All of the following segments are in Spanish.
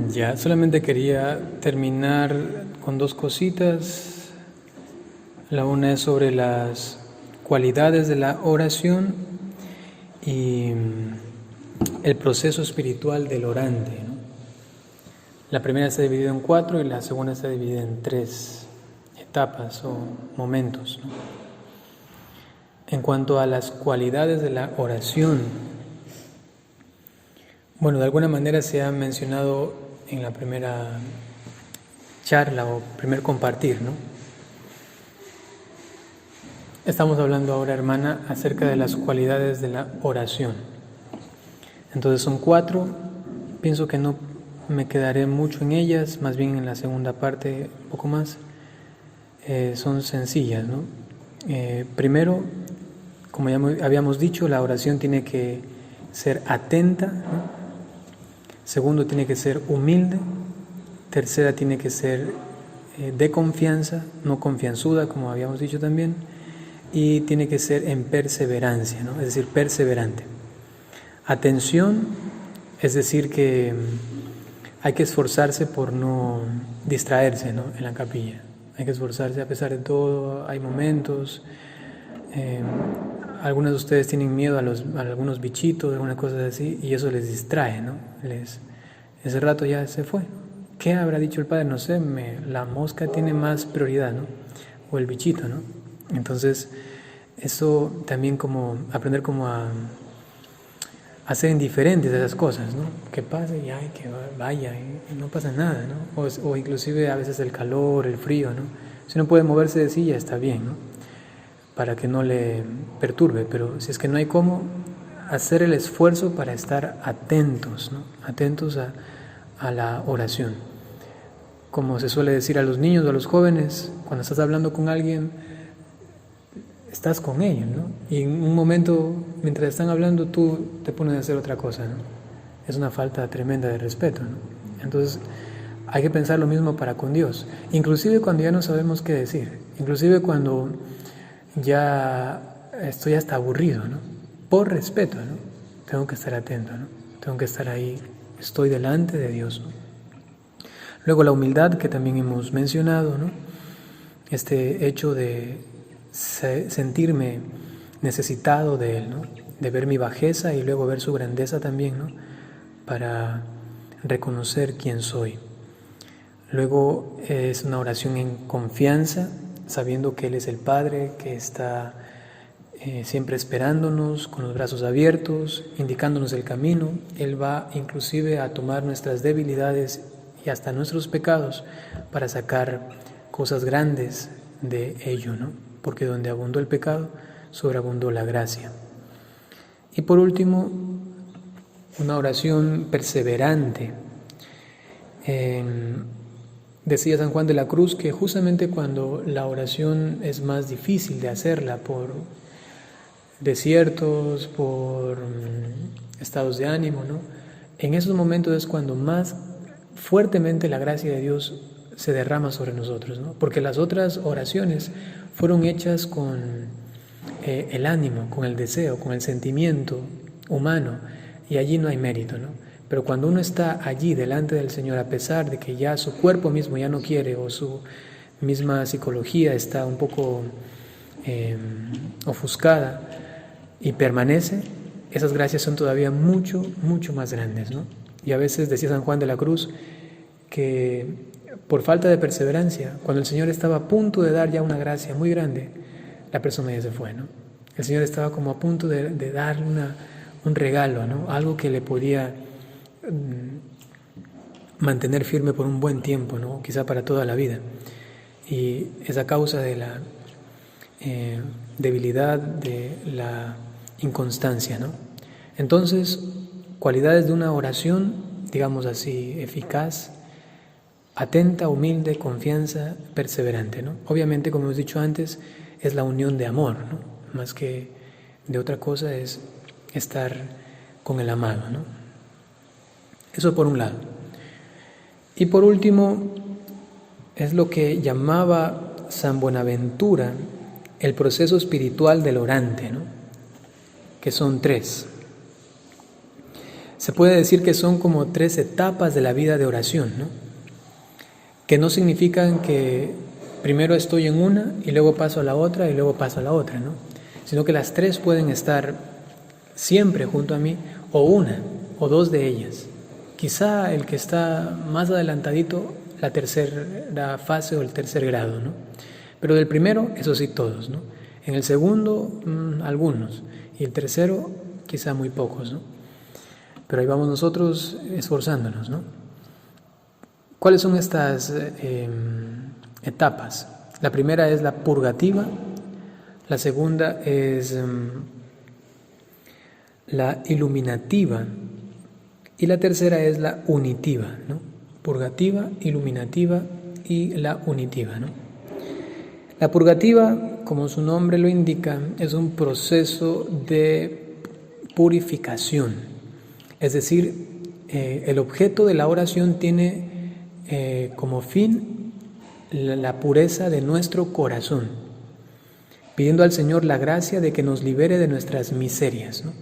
Ya, solamente quería terminar con dos cositas. La una es sobre las cualidades de la oración y el proceso espiritual del orante, ¿no? La primera está dividida en 4 y la segunda está dividida en 3 etapas o momentos, ¿no? En cuanto a las cualidades de la oración, bueno, de alguna manera se ha mencionado en la primera charla o primer compartir, ¿no? Estamos hablando ahora, hermana, acerca de las cualidades de la oración. Entonces son 4, pienso que no me quedaré mucho en ellas, más bien en la segunda parte un poco más. Son sencillas, ¿no? Primero, como ya habíamos dicho, la oración tiene que ser atenta, ¿no? Segundo, tiene que ser humilde. Tercera, tiene que ser de confianza, no confianzuda, como habíamos dicho también. Y tiene que ser en perseverancia, ¿no? Es decir, perseverante. Atención, es decir, que hay que esforzarse por no distraerse, ¿no? En la capilla. Hay que esforzarse a pesar de todo. Hay momentos. Algunos de ustedes tienen miedo a algunos bichitos, algunas cosas así, y eso les distrae, ¿no? Ese rato ya se fue. ¿Qué habrá dicho el padre? No sé, la mosca tiene más prioridad, ¿no? O el bichito, ¿no? Entonces, eso también como aprender como a ser indiferentes a esas cosas, ¿no? Que pase y ay, que vaya, y no pasa nada, ¿no? O inclusive a veces el calor, el frío, ¿no? Si uno puede moverse de silla está bien, ¿no? Para que no le perturbe, pero si es que no hay cómo, hacer el esfuerzo para estar atentos, ¿no? Atentos a la oración. Como se suele decir a los niños o a los jóvenes, cuando estás hablando con alguien, estás con ellos, ¿no? Y en un momento, mientras están hablando, tú te pones a hacer otra cosa, ¿no? Es una falta tremenda de respeto, ¿no? Entonces, hay que pensar lo mismo para con Dios. Inclusive cuando ya no sabemos qué decir. Inclusive cuando ya estoy hasta aburrido, ¿no? Por respeto, ¿no? Tengo que estar atento, ¿no? Tengo que estar ahí. Estoy delante de Dios, ¿no? Luego la humildad, que también hemos mencionado, ¿no? Este hecho de sentirme necesitado de Él, ¿no? De ver mi bajeza y luego ver su grandeza también, ¿no? Para reconocer quién soy. Luego es una oración en confianza, sabiendo que Él es el Padre, que está siempre esperándonos, con los brazos abiertos, indicándonos el camino. Él va inclusive a tomar nuestras debilidades y hasta nuestros pecados para sacar cosas grandes de ello, ¿no? Porque donde abundó el pecado, sobreabundó la gracia. Y por último, una oración perseverante. Decía San Juan de la Cruz que justamente cuando la oración es más difícil de hacerla por desiertos, por estados de ánimo, ¿no? En esos momentos es cuando más fuertemente la gracia de Dios se derrama sobre nosotros, ¿no? Porque las otras oraciones fueron hechas con el ánimo, con el deseo, con el sentimiento humano, y allí no hay mérito, ¿no? Pero cuando uno está allí delante del Señor, a pesar de que ya su cuerpo mismo ya no quiere, o su misma psicología está un poco ofuscada, y permanece, esas gracias son todavía mucho, mucho más grandes, ¿no? Y a veces decía San Juan de la Cruz que por falta de perseverancia, cuando el Señor estaba a punto de dar ya una gracia muy grande, la persona ya se fue, ¿no? El Señor estaba como a punto de dar un regalo, ¿no? Algo que le podía mantener firme por un buen tiempo, ¿no? Quizá para toda la vida. Y es a causa de la debilidad, de la inconstancia, ¿no? Entonces, cualidades de una oración, digamos así, eficaz, atenta, humilde, confianza, perseverante, ¿no? Obviamente, como hemos dicho antes, es la unión de amor, ¿no? Más que de otra cosa es estar con el amado, ¿no? Eso por un lado. Y por último, es lo que llamaba San Buenaventura el proceso espiritual del orante, ¿no? Que son 3. Se puede decir que son como 3 etapas de la vida de oración, ¿no? Que no significan que primero estoy en una y luego paso a la otra y luego paso a la otra, ¿no? Sino que las 3 pueden estar siempre junto a mí, o una o 2 de ellas. Quizá el que está más adelantadito, la tercera fase o el tercer grado, ¿no? Pero del primero, eso sí, todos, ¿no? En el segundo, algunos. Y el tercero, quizá muy pocos, ¿no? Pero ahí vamos nosotros esforzándonos, ¿no? ¿Cuáles son estas etapas? La primera es la purgativa, la segunda es la iluminativa y la tercera es la unitiva, ¿no? Purgativa, iluminativa y la unitiva, ¿no? La purgativa, como su nombre lo indica, es un proceso de purificación, es decir, el objeto de la oración tiene como fin la pureza de nuestro corazón, pidiendo al Señor la gracia de que nos libere de nuestras miserias, ¿no?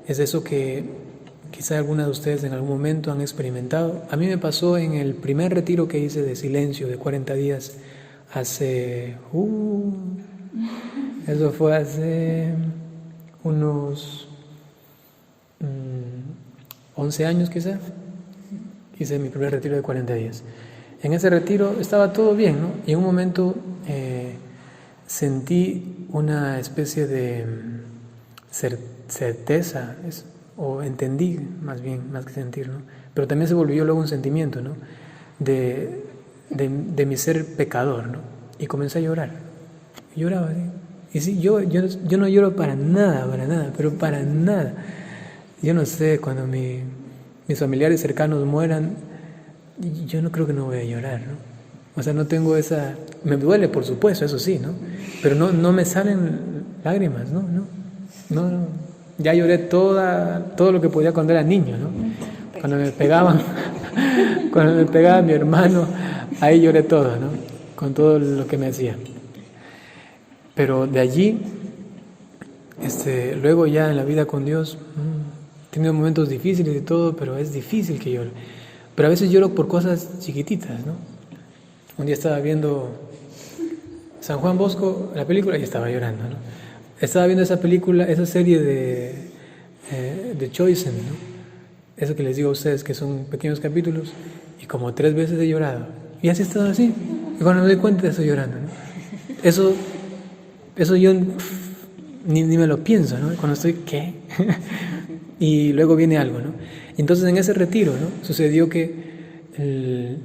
Es eso que quizá algunos de ustedes en algún momento han experimentado. A mí me pasó en el primer retiro que hice de silencio de 40 días hace... eso fue hace unos 11 años quizá. Hice mi primer retiro de 40 días. En ese retiro estaba todo bien, ¿no? Y en un momento sentí una especie de certeza, o entendí más bien, más que sentir, ¿no? Pero también se volvió luego un sentimiento, ¿no? de mi ser pecador, ¿no? Y comencé a llorar. Lloraba, ¿sí? Y sí, yo no lloro para nada, pero para nada. Yo no sé, cuando mis familiares cercanos mueran, yo no creo que no voy a llorar, ¿no? O sea, no tengo esa... Me duele, por supuesto, eso sí, ¿no? Pero no me salen lágrimas, ¿no? Ya lloré todo lo que podía cuando era niño, ¿no? Cuando me pegaba mi hermano, ahí lloré todo, ¿no? Con todo lo que me hacía. Pero de allí, luego ya en la vida con Dios, he tenido momentos difíciles y todo, pero es difícil que llore. Pero a veces lloro por cosas chiquititas, ¿no? Un día estaba viendo San Juan Bosco, la película, y estaba llorando, ¿no? Estaba viendo esa película, esa serie de Chosen, ¿no? Eso que les digo a ustedes, que son pequeños capítulos, y como 3 veces he llorado. Y así he estado así. Y cuando me doy cuenta estoy llorando, ¿no? Eso yo ni me lo pienso, ¿no? Cuando estoy, ¿qué? Y luego viene algo, ¿no? Entonces en ese retiro, ¿no? Sucedió que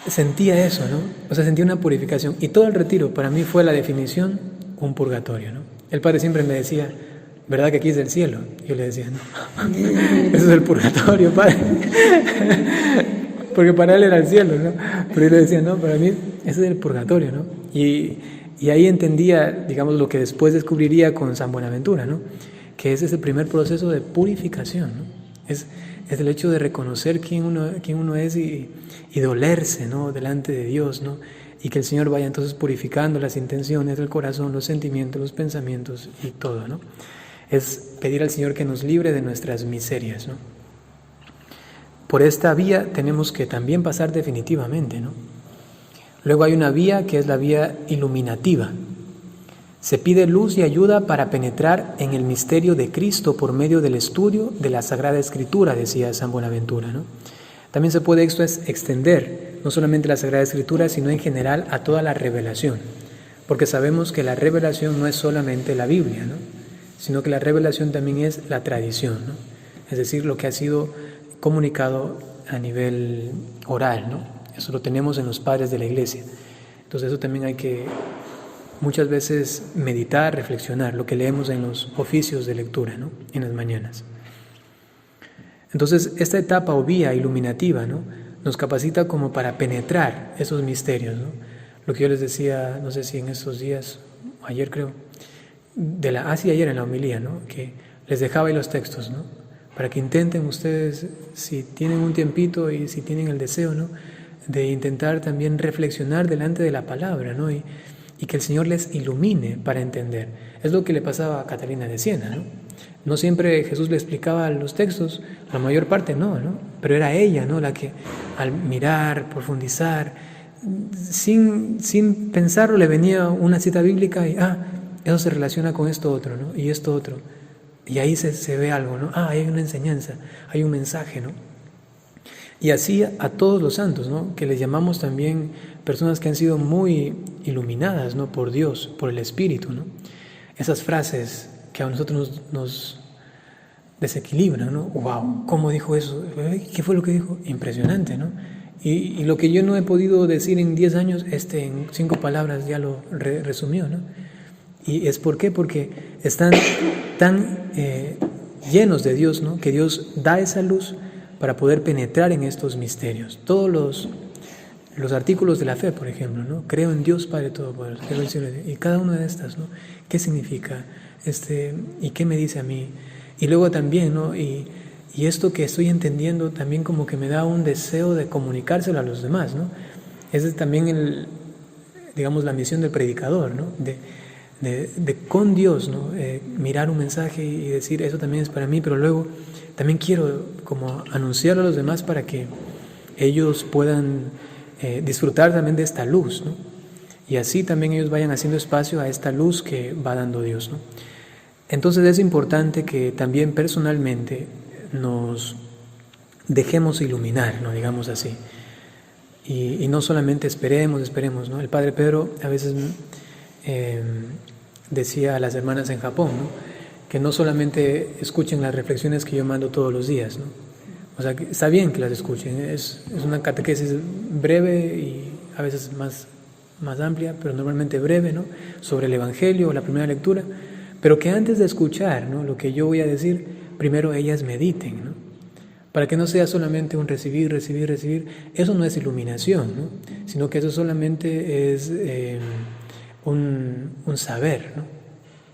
sentía eso, ¿no? O sea, sentía una purificación. Y todo el retiro para mí fue la definición, un purgatorio, ¿no? El Padre siempre me decía, ¿verdad que aquí es el cielo? Y yo le decía, no, eso es el purgatorio, Padre. Porque para él era el cielo, ¿no? Pero yo le decía, no, para mí ese es el purgatorio, ¿no? Y ahí entendía, digamos, lo que después descubriría con San Buenaventura, ¿no? Que ese es el primer proceso de purificación, ¿no? Es el hecho de reconocer quién uno es y dolerse, ¿no? Delante de Dios, ¿no? Y que el Señor vaya entonces purificando las intenciones del corazón, los sentimientos, los pensamientos y todo, ¿no? Es pedir al Señor que nos libre de nuestras miserias, ¿no? Por esta vía tenemos que también pasar definitivamente, ¿no? Luego hay una vía que es la vía iluminativa. Se pide luz y ayuda para penetrar en el misterio de Cristo por medio del estudio de la Sagrada Escritura, decía San Buenaventura, ¿no? También se puede esto extender, no solamente la Sagrada Escritura, sino en general a toda la revelación, porque sabemos que la revelación no es solamente la Biblia, ¿no? Sino que la revelación también es la tradición, ¿no? Es decir, lo que ha sido comunicado a nivel oral, ¿no? Eso lo tenemos en los padres de la Iglesia. Entonces eso también hay que muchas veces meditar, reflexionar, lo que leemos en los oficios de lectura, ¿no? En las mañanas. Entonces, esta etapa o vía iluminativa, ¿no? Nos capacita como para penetrar esos misterios, ¿no? Lo que yo les decía, no sé si en estos días, ayer creo, ayer en la homilía, ¿no? Que les dejaba ahí los textos, ¿no? Para que intenten ustedes, si tienen un tiempito y si tienen el deseo, ¿no? De intentar también reflexionar delante de la palabra, ¿no? Y que el Señor les ilumine para entender. Es lo que le pasaba a Catalina de Siena, ¿no? No siempre Jesús le explicaba los textos, la mayor parte no, ¿no? Pero era ella, ¿no? La que al mirar, profundizar, sin pensarlo le venía una cita bíblica y, eso se relaciona con esto otro, ¿no? Y esto otro. Y ahí se ve algo, ¿no? Hay una enseñanza, hay un mensaje, ¿no? Y así a todos los santos, ¿no? Que les llamamos también personas que han sido muy iluminadas, ¿no? Por Dios, por el Espíritu, ¿no? Esas frases que a nosotros nos desequilibran, ¿no? ¡Wow! ¿Cómo dijo eso? ¿Qué fue lo que dijo? Impresionante, ¿no? Y lo que yo no he podido decir en 10 años, en 5 palabras ya lo resumió, ¿no? ¿Y es por qué? Porque están tan llenos de Dios, ¿no? Que Dios da esa luz para poder penetrar en estos misterios. Todos los artículos de la fe, por ejemplo, ¿no? Creo en Dios Padre Todopoderoso. Y cada una de estas, ¿no? ¿Qué significa? ¿Y qué me dice a mí? Y luego también, ¿no? Y esto que estoy entendiendo también como que me da un deseo de comunicárselo a los demás, ¿no? Esa es también digamos, la misión del predicador, ¿no? De con Dios, ¿no? Mirar un mensaje y decir, eso también es para mí, pero luego también quiero como anunciarlo a los demás para que ellos puedan disfrutar también de esta luz, ¿no? Y así también ellos vayan haciendo espacio a esta luz que va dando Dios, ¿no? Entonces es importante que también personalmente nos dejemos iluminar, ¿no? Digamos así. Y no solamente esperemos, ¿no? El Padre Pedro a veces decía a las hermanas en Japón, ¿no? Que no solamente escuchen las reflexiones que yo mando todos los días, ¿no? O sea, que está bien que las escuchen, es una catequesis breve y a veces más amplia, pero normalmente breve, ¿no? Sobre el Evangelio o la primera lectura, pero que antes de escuchar, ¿no? Lo que yo voy a decir, primero ellas mediten, ¿no? Para que no sea solamente un recibir, eso no es iluminación, ¿no? Sino que eso solamente es un saber, ¿no?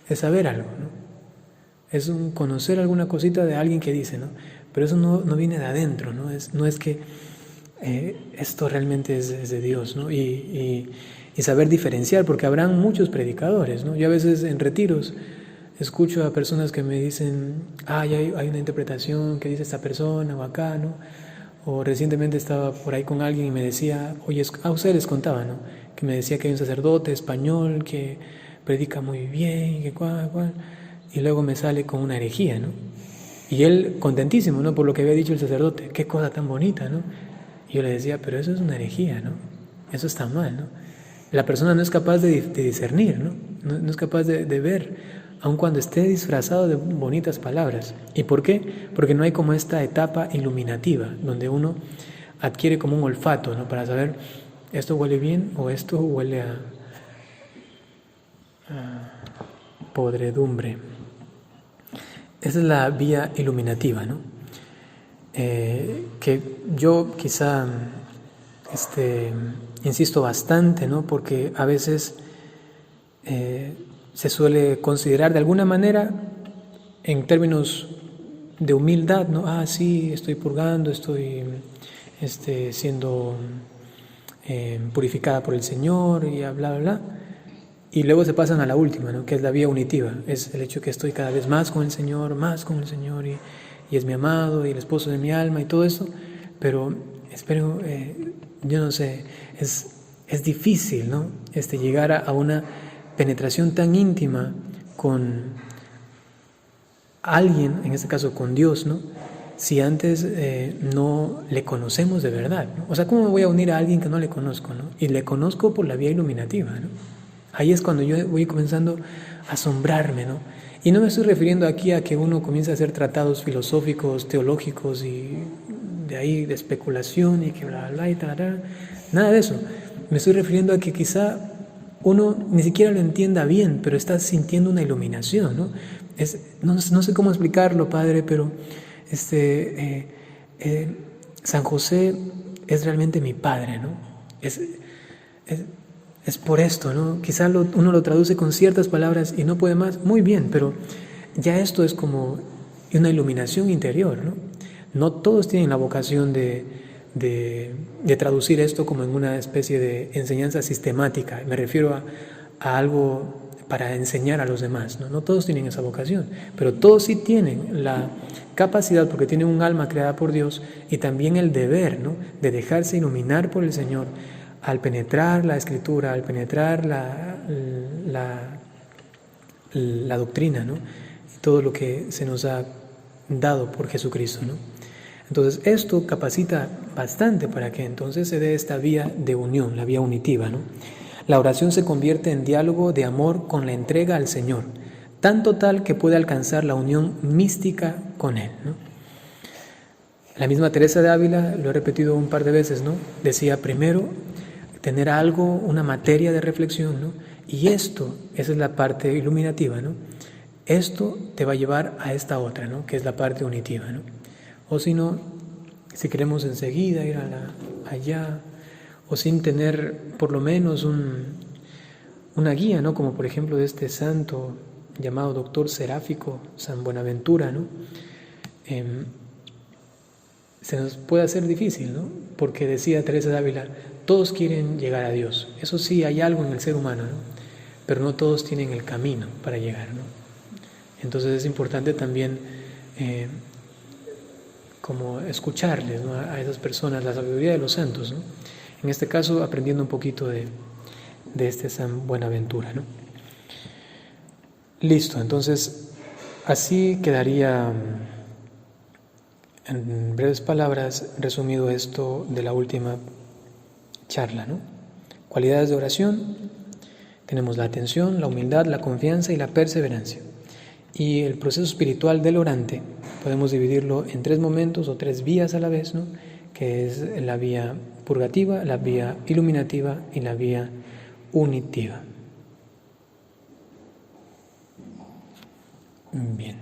Es saber algo, ¿no? Es un conocer alguna cosita de alguien que dice, ¿no? Pero eso no viene de adentro, ¿no? No es que esto realmente es de Dios, ¿no? Y saber diferenciar, porque habrán muchos predicadores, ¿no? Yo a veces en retiros escucho a personas que me dicen, hay una interpretación que dice esta persona o acá, ¿no? O recientemente estaba por ahí con alguien y me decía, oye, a ustedes les contaba, ¿no? Que me decía que hay un sacerdote español que predica muy bien, que cual. Y luego me sale con una herejía, ¿no? Y él contentísimo, ¿no? Por lo que había dicho el sacerdote, qué cosa tan bonita, ¿no? Y yo le decía, pero eso es una herejía, ¿no? Eso está mal, ¿no? La persona no es capaz de discernir, ¿no? No es capaz de ver, aun cuando esté disfrazado de bonitas palabras. ¿Y por qué? Porque no hay como esta etapa iluminativa, donde uno adquiere como un olfato, ¿no? Para saber, esto huele bien o esto huele a podredumbre. Esa es la vía iluminativa, ¿no? Que yo quizá insisto bastante, ¿no? Porque a veces se suele considerar de alguna manera en términos de humildad, ¿no? Sí, estoy purgando, estoy siendo purificada por el Señor y bla. Y luego se pasan a la última, ¿no? Que es la vía unitiva. Es el hecho que estoy cada vez más con el Señor, y es mi amado y el esposo de mi alma y todo eso. Pero espero, yo no sé, es difícil, ¿no? Llegar a una penetración tan íntima con alguien, en este caso con Dios, ¿no? Si antes no le conocemos de verdad, ¿no? O sea, ¿cómo me voy a unir a alguien que no le conozco, ¿no? Y le conozco por la vía iluminativa, ¿no? Ahí es cuando yo voy comenzando a asombrarme, ¿no? Y no me estoy refiriendo aquí a que uno comience a hacer tratados filosóficos, teológicos y de ahí de especulación y que bla y tal, nada de eso. Me estoy refiriendo a que quizá uno ni siquiera lo entienda bien, pero está sintiendo una iluminación, ¿no? No sé cómo explicarlo, Padre, pero San José es realmente mi Padre, ¿no? Es por esto, ¿no? Quizá uno lo traduce con ciertas palabras y no puede más, muy bien, pero ya esto es como una iluminación interior, ¿no? No todos tienen la vocación de traducir esto como en una especie de enseñanza sistemática. Me refiero a algo para enseñar a los demás, ¿no? No todos tienen esa vocación, pero todos sí tienen la capacidad, porque tienen un alma creada por Dios, y también el deber, ¿no?, de dejarse iluminar por el Señor al penetrar la Escritura, al penetrar la doctrina, ¿no?, y todo lo que se nos ha dado por Jesucristo, ¿no? Entonces esto capacita bastante para que entonces se dé esta vía de unión, la vía unitiva, ¿no? La oración se convierte en diálogo de amor con la entrega al Señor, tanto tal que puede alcanzar la unión mística con Él, ¿no? La misma Teresa de Ávila, lo he repetido un par de veces, ¿no?, decía primero tener algo, una materia de reflexión, ¿no?, y esto, esa es la parte iluminativa, ¿no?, esto te va a llevar a esta otra, ¿no?, que es la parte unitiva, ¿no? O si no, si queremos enseguida ir allá, o sin tener por lo menos una guía, ¿no?, como por ejemplo de este santo llamado doctor seráfico, San Buenaventura, ¿no?, se nos puede hacer difícil, ¿no?, porque decía Teresa de Ávila, todos quieren llegar a Dios. Eso sí, hay algo en el ser humano, ¿no?, pero no todos tienen el camino para llegar, ¿no? Entonces es importante también como escucharles, ¿no?, a esas personas, la sabiduría de los santos, ¿no?, en este caso aprendiendo un poquito de este San Buenaventura, ¿no? Listo, entonces así quedaría en breves palabras resumido esto de la última charla, ¿no? Cualidades de oración: tenemos la atención, la humildad, la confianza y la perseverancia. Y el proceso espiritual del orante podemos dividirlo en 3 momentos o 3 vías a la vez, ¿no?, que es la vía purgativa, la vía iluminativa y la vía unitiva. Bien.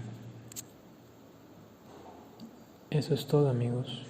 Eso es todo, amigos.